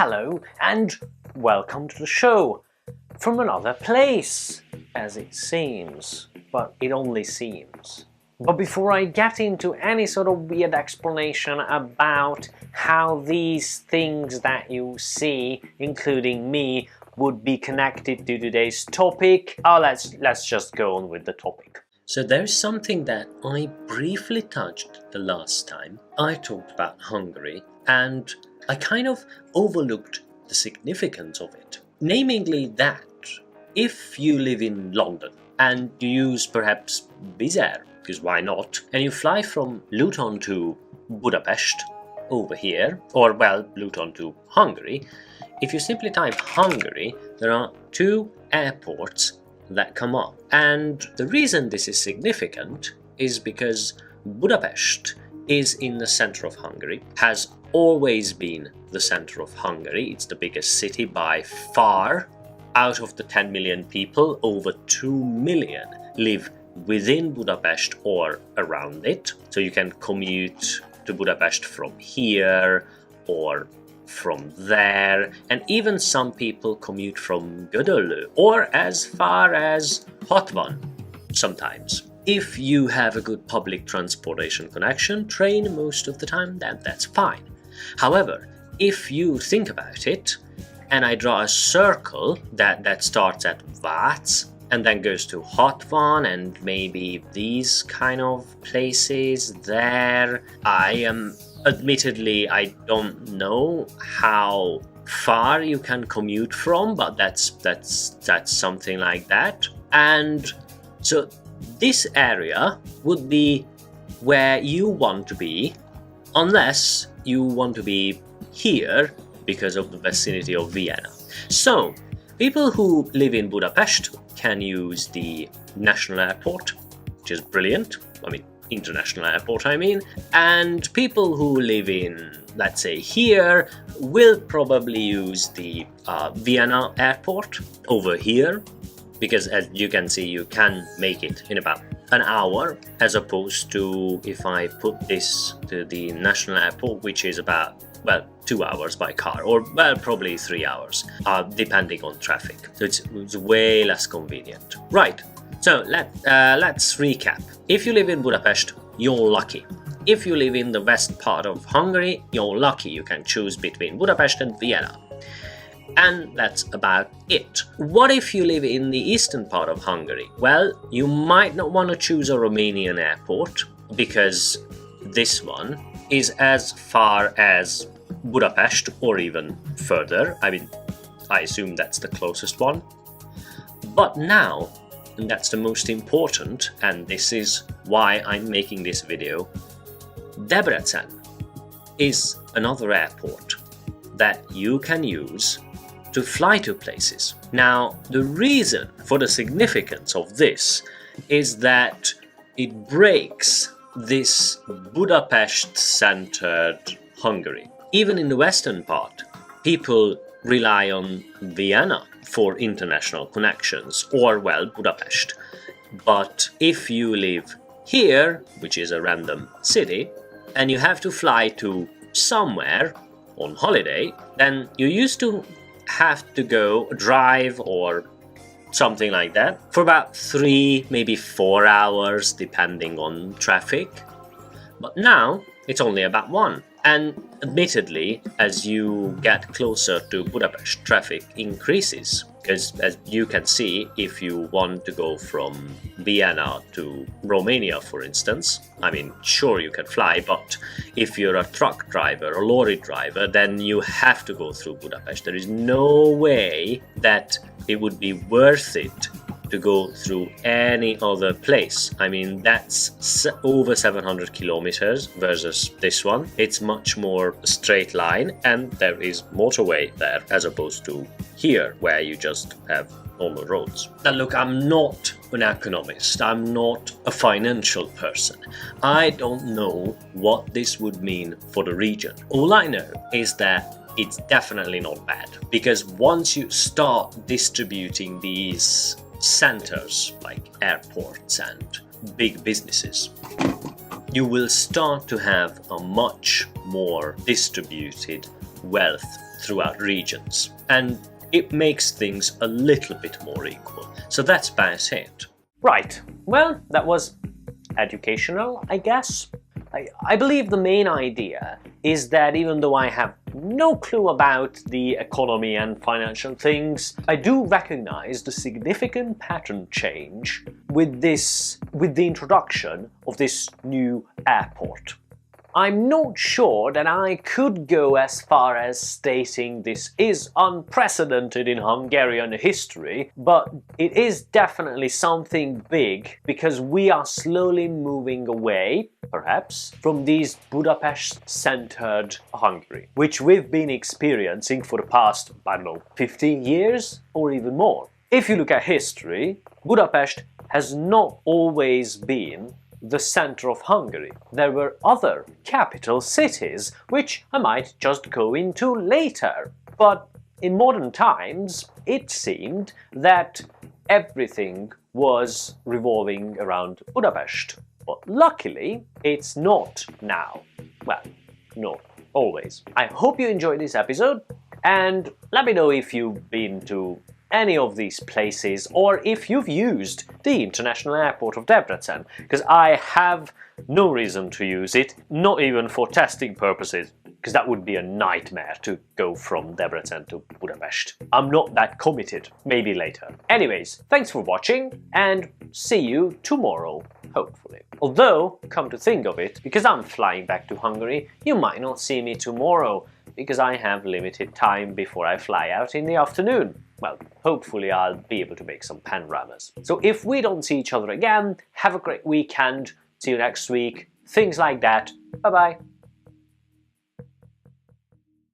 Hello and welcome to the show from another place, as it seems, but it only seems. But before I get into any sort of weird explanation about how these things that you see, including me, would be connected to today's topic, let's just go on with the topic. So there's something that I briefly touched the last time I talked about Hungary, and I kind of overlooked the significance of it. Namely that if you live in London and you use perhaps Wizz Air, because why not, and you fly from Luton to Budapest over here, or well, Luton to Hungary, if you simply type Hungary, there are two airports that come up. And the reason this is significant is because Budapest is in the center of Hungary, has always been the center of Hungary. It's the biggest city by far. Out of the 10 million people, over 2 million live within Budapest or around it. So you can commute to Budapest from here or from there, and even some people commute from Gödöllő or as far as Hatvan sometimes. If you have a good public transportation connection, train most of the time, then that's fine. However, if you think about it, and I draw a circle that starts at Vác and then goes to Hatvan and maybe these kind of places there, admittedly, I don't know how far you can commute from, but that's something like that. And so this area would be where you want to be, unless you want to be here because of the vicinity of Vienna. So people who live in Budapest can use the national airport, which is brilliant. International airport, and people who live in, let's say, here will probably use the Vienna airport over here, because as you can see, you can make it in about an hour, as opposed to if I put this to the national airport, which is about 2 hours by car, or probably 3 hours, depending on traffic. So it's way less convenient. Right. So let's recap. If you live in Budapest, you're lucky. If you live in the west part of Hungary, you're lucky. You can choose between Budapest and Vienna. And that's about it. What if you live in the eastern part of Hungary? Well, you might not want to choose a Romanian airport, because this one is as far as Budapest or even further. I assume that's the closest one. But now, and that's the most important, and this is why I'm making this video, Debrecen is another airport that you can use to fly to places. Now, the reason for the significance of this is that it breaks this Budapest-centered Hungary. Even in the western part, people rely on Vienna for international connections, or Budapest. But if you live here, which is a random city, and you have to fly to somewhere on holiday, then you used to have to go drive or something like that for about 3, maybe 4 hours, depending on traffic. But now it's only about 1. And admittedly, as you get closer to Budapest, traffic increases. Because as you can see, if you want to go from Vienna to Romania, for instance, sure you can fly, but if you're a truck driver or lorry driver, then you have to go through Budapest. There is no way that it would be worth it to go through any other place. That's over 700 kilometers versus this one. It's much more straight line, and there is motorway there as opposed to here where you just have normal roads. Now look, I'm not an economist, I'm not a financial person. I don't know what this would mean for the region. All I know is that it's definitely not bad, because once you start distributing these centers like airports and big businesses, you will start to have a much more distributed wealth throughout regions. And it makes things a little bit more equal. So that's about it. Right, well, that was educational, I guess. I believe the main idea is that even though I have no clue about the economy and financial things, I do recognize the significant pattern change with the introduction of this new airport. I'm not sure that I could go as far as stating this is unprecedented in Hungarian history, but it is definitely something big because we are slowly moving away, perhaps, from this Budapest-centered Hungary, which we've been experiencing for the past, I don't know, 15 years or even more. If you look at history, Budapest has not always been the center of Hungary. There were other capital cities, which I might just go into later. But in modern times, it seemed that everything was revolving around Budapest. But luckily, it's not now. Well, not always. I hope you enjoyed this episode, and let me know if you've been to any of these places or if you've used the International Airport of Debrecen, because I have no reason to use it, not even for testing purposes, because that would be a nightmare to go from Debrecen to Budapest. I'm not that committed, maybe later. Anyways, thanks for watching and see you tomorrow, hopefully. Although, come to think of it, because I'm flying back to Hungary, you might not see me tomorrow, because I have limited time before I fly out in the afternoon. Well, hopefully I'll be able to make some panoramas. So if we don't see each other again, have a great weekend, see you next week, things like that. Bye-bye.